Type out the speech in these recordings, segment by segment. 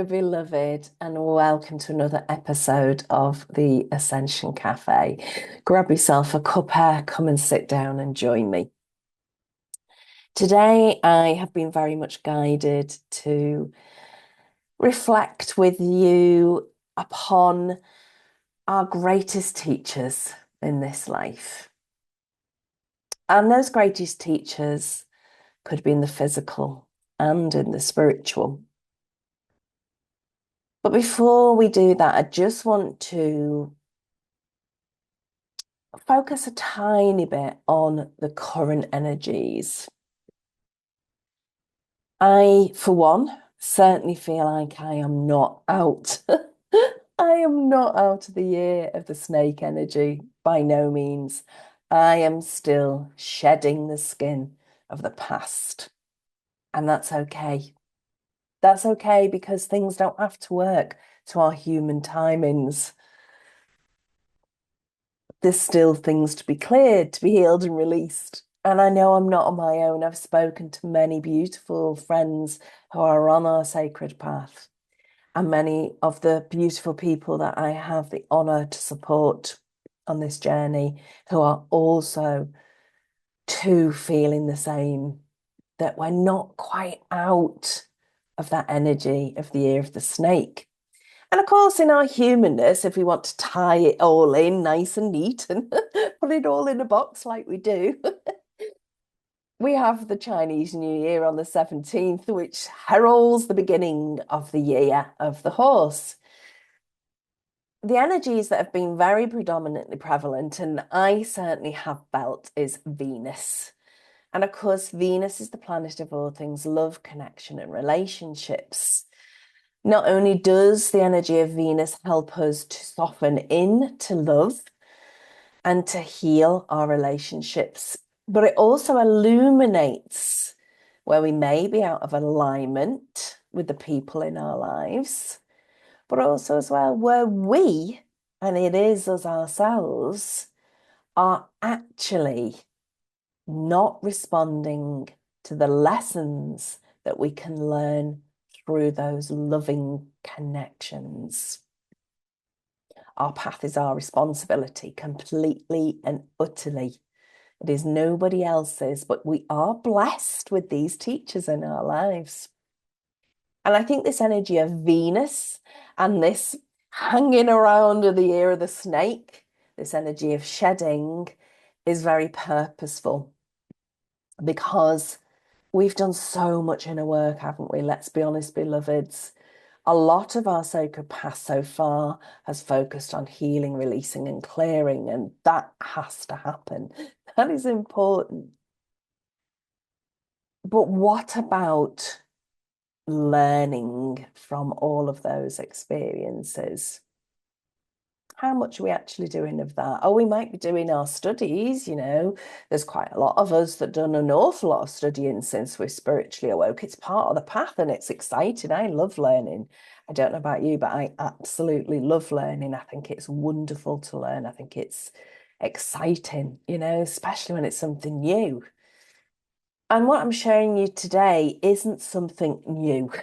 beloved, and welcome to another episode of the Ascension Cafe. Grab yourself a cuppa, come and sit down and join me. Today, I have been very much guided to reflect with you upon our greatest teachers in this life. And those greatest teachers could be in the physical and in the spiritual. But before we do that, I just want to focus a tiny bit on the current energies. I, for one, certainly feel like I am not out. I am not out of the year of the snake energy, by no means. I am still shedding the skin of the past. And that's okay. That's okay because things don't have to work to our human timings. There's still things to be cleared, to be healed and released. And I know I'm not on my own. I've spoken to many beautiful friends who are on our sacred path, and many of the beautiful people that I have the honor to support on this journey who are also too feeling the same, that we're not quite out of that energy of the year of the snake. And of course, in our humanness, if we want to tie it all in nice and neat and put it all in a box like we do, we have the Chinese New Year on the 17th, which heralds the beginning of the year of the horse. The energies that have been very predominantly prevalent, and I certainly have felt, is Venus. And of course, Venus is the planet of all things love, connection, and relationships. Not only does the energy of Venus help us to soften in to love and to heal our relationships, but it also illuminates where we may be out of alignment with the people in our lives, but also as well where we, and it is us ourselves, are actually not responding to the lessons that we can learn through those loving connections. Our path is our responsibility, completely and utterly. It is nobody else's, but we are blessed with these teachers in our lives. And I think this energy of Venus and this hanging around in the ear of the snake, this energy of shedding, is very purposeful because we've done so much inner work, haven't we? Let's be honest, beloveds. A lot of our sacred path so far has focused on healing, releasing, and clearing, and that has to happen. That is important. But what about learning from all of those experiences? How much are we actually doing of that? Oh, we might be doing our studies, There's quite a lot of us that done an awful lot of studying since we're spiritually awoke. It's part of the path and it's exciting. I love learning. I don't know about you, but I absolutely love learning. I think it's wonderful to learn. I think it's exciting, especially when it's something new. And what I'm showing you today isn't something new.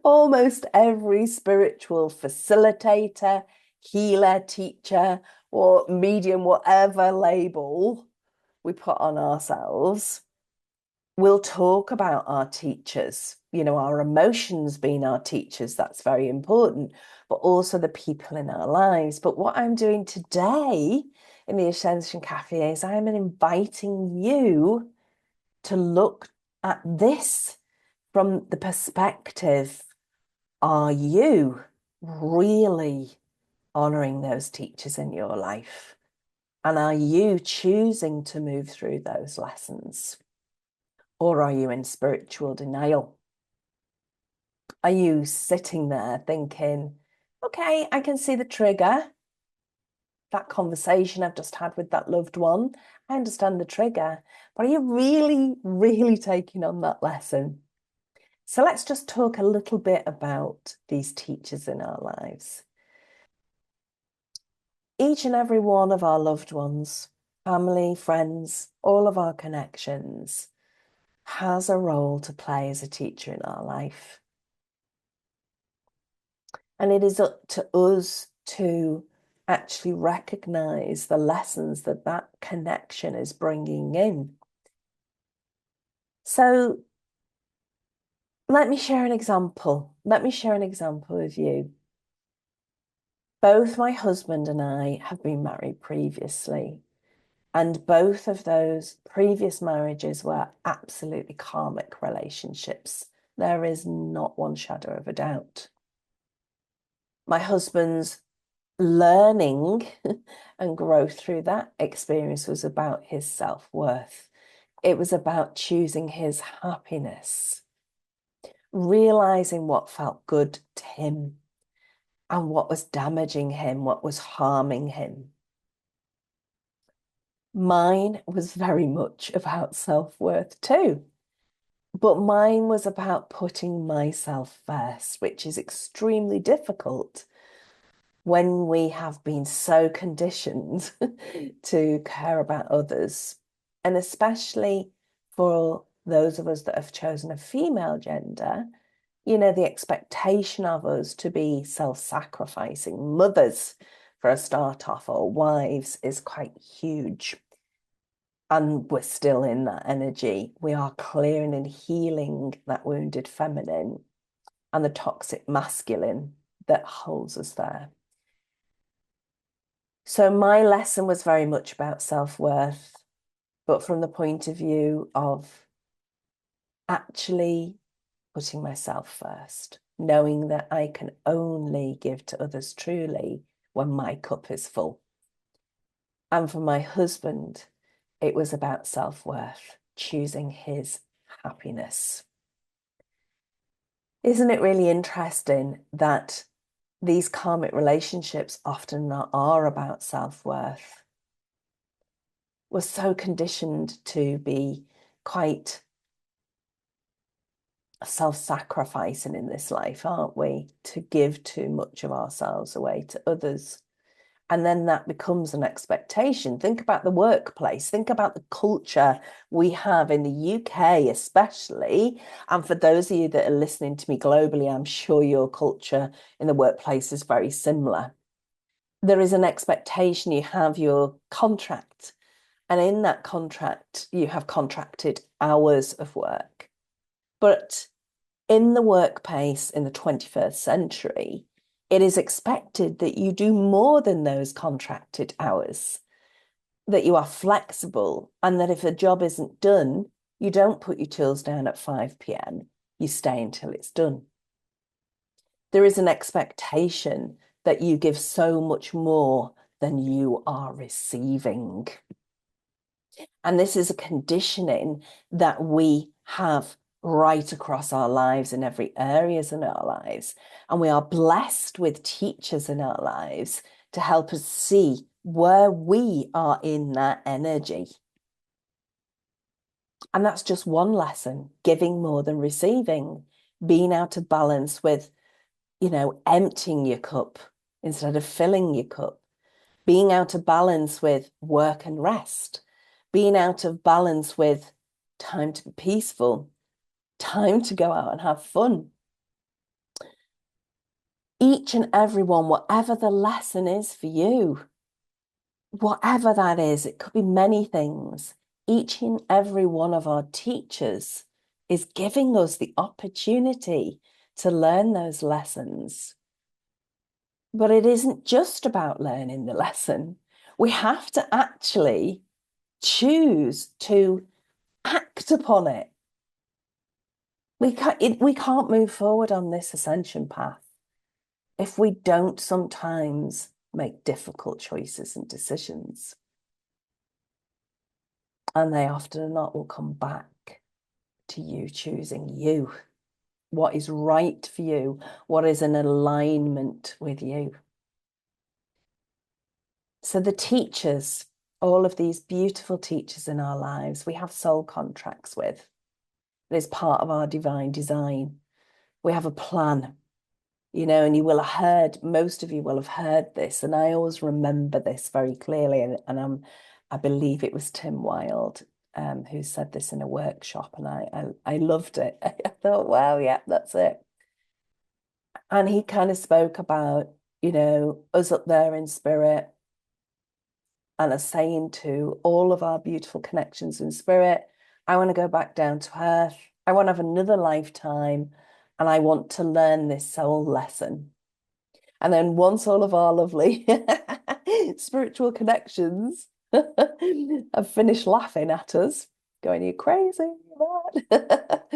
Almost every spiritual facilitator, healer, teacher, or medium, whatever label we put on ourselves, will talk about our teachers, our emotions being our teachers. That's very important, but also the people in our lives. But what I'm doing today in the Ascension Cafe is I'm inviting you to look at this from the perspective, are you really honoring those teachers in your life? And are you choosing to move through those lessons? Or are you in spiritual denial? Are you sitting there thinking, okay, I can see the trigger, that conversation I've just had with that loved one. I understand the trigger, but are you really, really taking on that lesson? So let's just talk a little bit about these teachers in our lives. Each and every one of our loved ones, family, friends, all of our connections has a role to play as a teacher in our life. And it is up to us to actually recognize the lessons that that connection is bringing in. So let me share an example. Let me share an example with you. Both my husband and I have been married previously, and both of those previous marriages were absolutely karmic relationships. There is not one shadow of a doubt. My husband's learning and growth through that experience was about his self-worth. It was about choosing his happiness, realizing what felt good to him and what was damaging him, what was harming him. Mine was very much about self-worth too, but mine was about putting myself first, which is extremely difficult when we have been so conditioned to care about others, and especially for those of us that have chosen a female gender, the expectation of us to be self-sacrificing mothers for a start off, or wives, is quite huge. And we're still in that energy. We are clearing and healing that wounded feminine and the toxic masculine that holds us there. So my lesson was very much about self-worth, but from the point of view of actually putting myself first, knowing that I can only give to others truly when my cup is full. And for my husband, it was about self-worth, choosing his happiness. Isn't it really interesting that these karmic relationships often are about self-worth? We're so conditioned to be quite self-sacrificing in this life, aren't we? To give too much of ourselves away to others. And then that becomes an expectation. Think about the workplace. Think about the culture we have in the UK, especially. And for those of you that are listening to me globally, I'm sure your culture in the workplace is very similar. There is an expectation. You have your contract, and in that contract, you have contracted hours of work. But in the workplace in the 21st century, it is expected that you do more than those contracted hours, that you are flexible, and that if a job isn't done, you don't put your tools down at 5 p.m., you stay until it's done. There is an expectation that you give so much more than you are receiving. And this is a conditioning that we have right across our lives in every areas in our lives. And we are blessed with teachers in our lives to help us see where we are in that energy. And that's just one lesson, giving more than receiving, being out of balance with, emptying your cup instead of filling your cup, being out of balance with work and rest, being out of balance with time to be peaceful, time to go out and have fun. Each and every one, whatever the lesson is for you, whatever that is, it could be many things. Each and every one of our teachers is giving us the opportunity to learn those lessons. But it isn't just about learning the lesson. We have to actually choose to act upon it. We can't move forward on this ascension path if we don't sometimes make difficult choices and decisions. And they often or not will come back to you choosing you, what is right for you, what is in alignment with you. So the teachers, all of these beautiful teachers in our lives, we have soul contracts with. It is part of our divine design. We have a plan, and you will have heard, most of you will have heard this, and I always remember this very clearly, and I believe it was Tim Wilde who said this in a workshop, and I loved it. I thought, wow, yeah, that's it. And he kind of spoke about, us up there in spirit and are saying to all of our beautiful connections in spirit, I want to go back down to earth. I want to have another lifetime and I want to learn this soul lesson. And then once all of our lovely spiritual connections have finished laughing at us, going, you crazy, mad.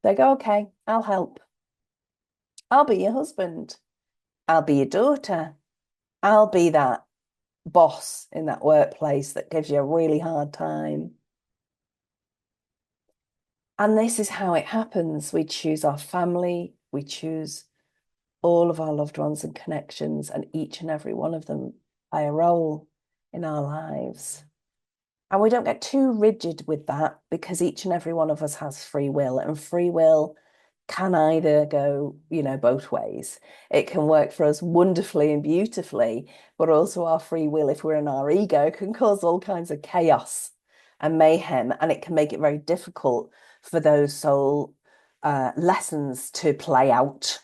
They go, okay, I'll help. I'll be your husband. I'll be your daughter. I'll be that boss in that workplace that gives you a really hard time. And this is how it happens. We choose our family, we choose all of our loved ones and connections, and each and every one of them play a role in our lives. And we don't get too rigid with that because each and every one of us has free will, and free will can either go, both ways. It can work for us wonderfully and beautifully, but also our free will, if we're in our ego, can cause all kinds of chaos and mayhem, and it can make it very difficult for those soul lessons to play out.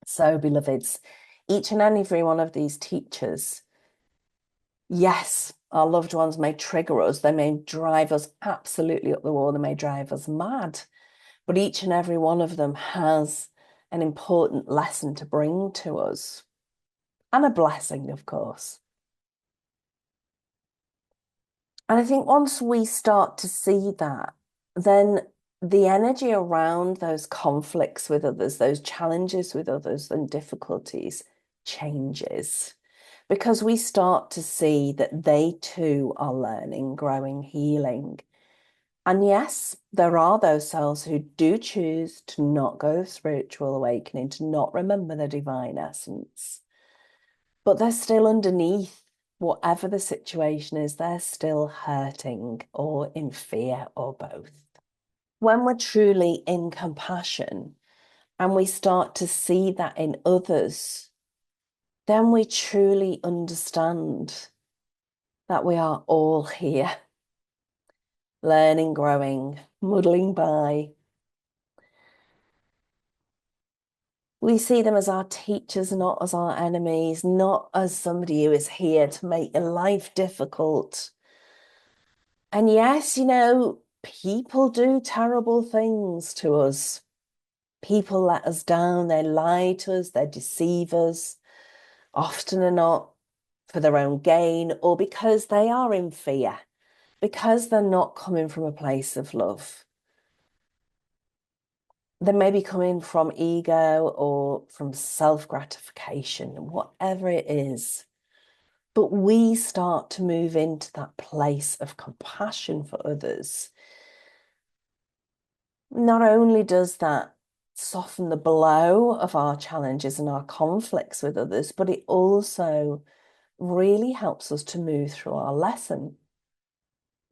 So, beloveds, each and every one of these teachers, yes, our loved ones may trigger us, they may drive us absolutely up the wall, they may drive us mad, but each and every one of them has an important lesson to bring to us and a blessing, of course. And I think once we start to see that, then the energy around those conflicts with others, those challenges with others and difficulties changes because we start to see that they too are learning, growing, healing. And yes, there are those souls who do choose to not go spiritual awakening, to not remember the divine essence, but they're still underneath whatever the situation is, they're still hurting or in fear or both. When we're truly in compassion and we start to see that in others, then we truly understand that we are all here, learning, growing, muddling by. We see them as our teachers, not as our enemies, not as somebody who is here to make your life difficult. And yes, people do terrible things to us. People let us down, they lie to us, they deceive us, often or not for their own gain or because they are in fear, because they're not coming from a place of love. They may be coming from ego or from self-gratification, whatever it is. But we start to move into that place of compassion for others. Not only does that soften the blow of our challenges and our conflicts with others, but it also really helps us to move through our lesson.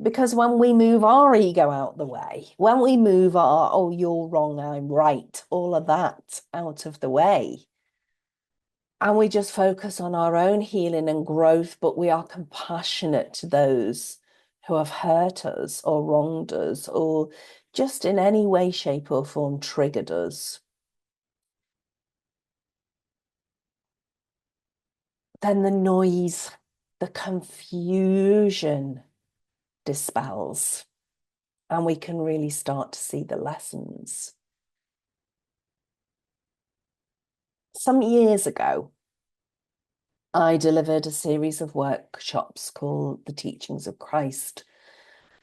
Because when we move our ego out the way, when we move our, oh, you're wrong, I'm right, all of that out of the way, and we just focus on our own healing and growth, but we are compassionate to those who have hurt us or wronged us or just in any way, shape, or form triggered us, then the noise, the confusion dispels, and we can really start to see the lessons. Some years ago, I delivered a series of workshops called The Teachings of Christ.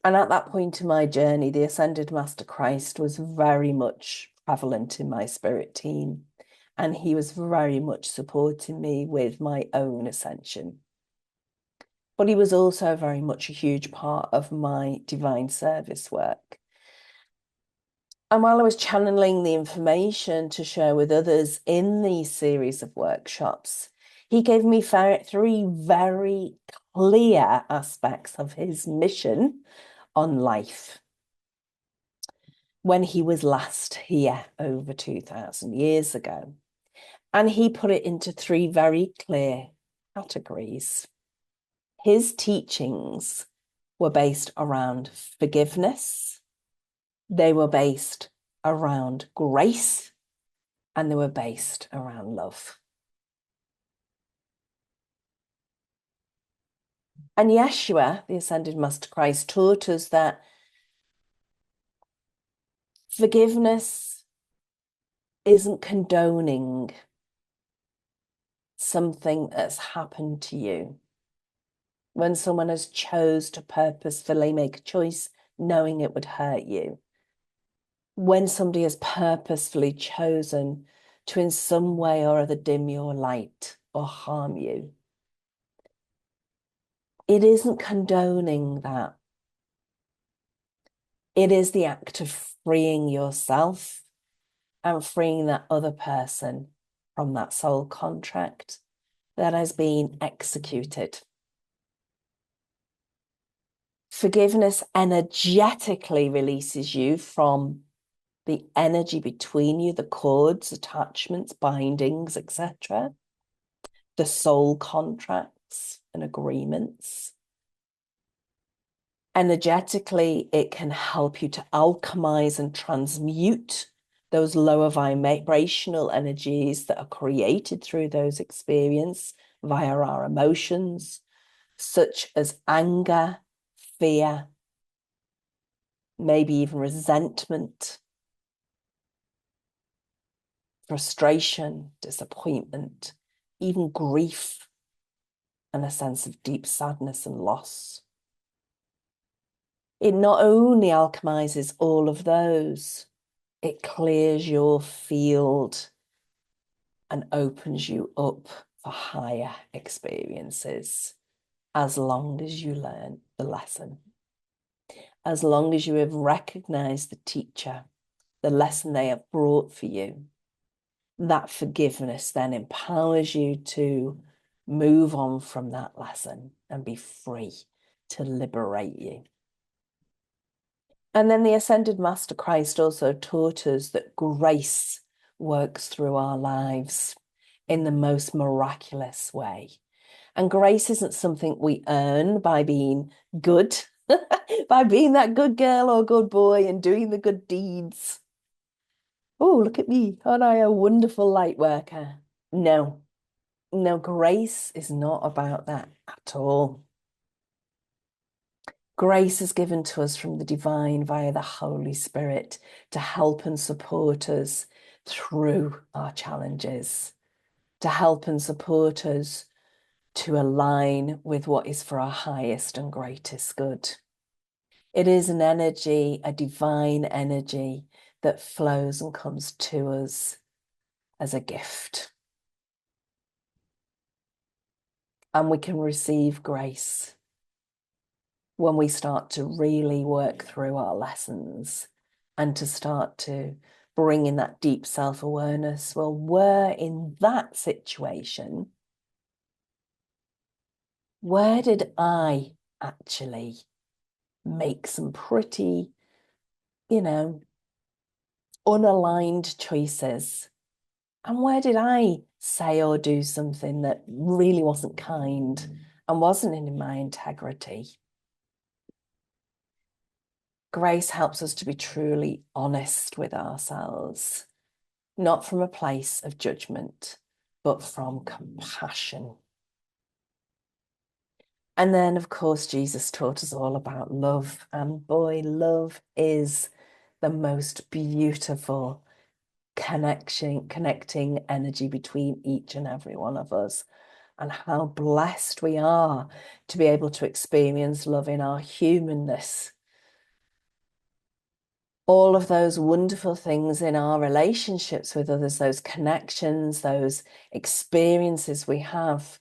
And at that point in my journey, the Ascended Master Christ was very much prevalent in my spirit team. And he was very much supporting me with my own ascension. But he was also very much a huge part of my divine service work. And while I was channeling the information to share with others in these series of workshops, he gave me three very clear aspects of his mission on life when he was last here over 2,000 years ago. And he put it into three very clear categories. His teachings were based around forgiveness, they were based around grace, and they were based around love. And Yeshua, the ascended Master Christ, taught us that forgiveness isn't condoning something that's happened to you. When someone has chose to purposefully make a choice knowing it would hurt you, when somebody has purposefully chosen to in some way or other dim your light or harm you, it isn't condoning that. It is the act of freeing yourself and freeing that other person from that soul contract that has been executed. Forgiveness energetically releases you from the energy between you, the cords, attachments, bindings, etc., the soul contracts and agreements. Energetically, it can help you to alchemize and transmute those lower vibrational energies that are created through those experiences via our emotions, such as anger, fear, maybe even resentment, frustration, disappointment, even grief, and a sense of deep sadness and loss. It not only alchemizes all of those, it clears your field and opens you up for higher experiences as long as you learn the lesson. As long as you have recognized the teacher, the lesson they have brought for you, that forgiveness then empowers you to move on from that lesson and be free to liberate you. And then the Ascended Master Christ also taught us that grace works through our lives in the most miraculous way. And grace isn't something we earn by being good, by being that good girl or good boy and doing the good deeds. Oh, look at me. Aren't I a wonderful light worker? No, no, grace is not about that at all. Grace is given to us from the divine via the Holy Spirit to help and support us through our challenges, to help and support us to align with what is for our highest and greatest good. It is an energy, a divine energy that flows and comes to us as a gift. And we can receive grace when we start to really work through our lessons and to start to bring in that deep self-awareness. Well, we're in that situation. Where did I actually make some pretty, unaligned choices? And where did I say or do something that really wasn't kind and wasn't in my integrity? Grace helps us to be truly honest with ourselves, not from a place of judgment, but from compassion. And then, of course, Jesus taught us all about love. And boy, love is the most beautiful connecting energy between each and every one of us. And how blessed we are to be able to experience love in our humanness. All of those wonderful things in our relationships with others, those connections, those experiences we have,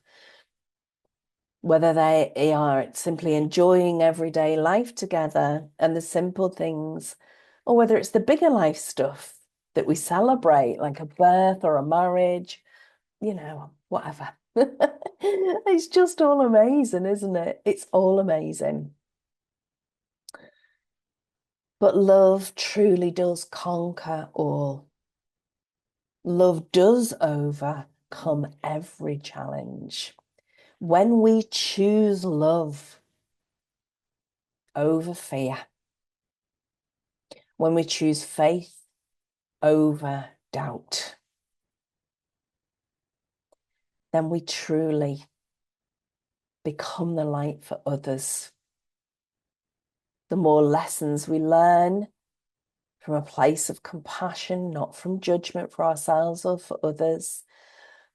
whether they are simply enjoying everyday life together and the simple things, or whether it's the bigger life stuff that we celebrate, like a birth or a marriage, whatever. It's just all amazing, isn't it? It's all amazing. But love truly does conquer all. Love does overcome every challenge. When we choose love over fear, when we choose faith over doubt, then we truly become the light for others. The more lessons we learn from a place of compassion, not from judgment for ourselves or for others,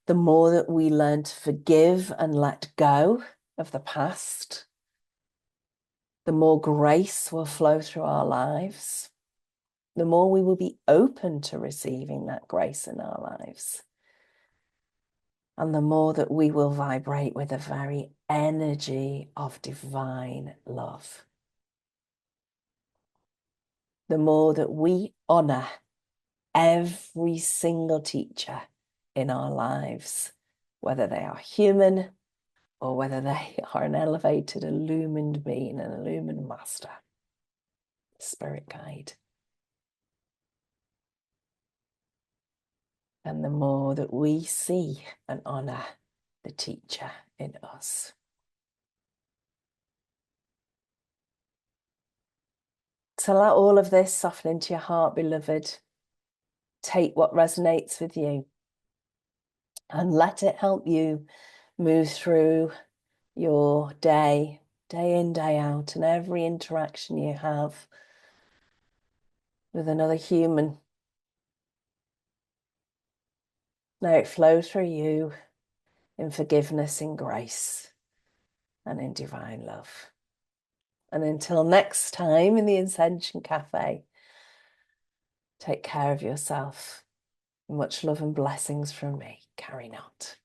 the more that we learn to forgive and let go of the past, the more grace will flow through our lives, the more we will be open to receiving that grace in our lives. And the more that we will vibrate with the very energy of divine love. The more that we honor every single teacher in our lives, whether they are human or whether they are an elevated, illumined being, an illumined master, spirit guide. And the more that we see and honor the teacher in us. So let all of this soften into your heart, beloved. Take what resonates with you and let it help you move through your day, day in, day out, and every interaction you have with another human. Now it flows through you in forgiveness, in grace, and in divine love. And until next time in the Ascension Cafe, take care of yourself. Much love and blessings from me, Carrie X.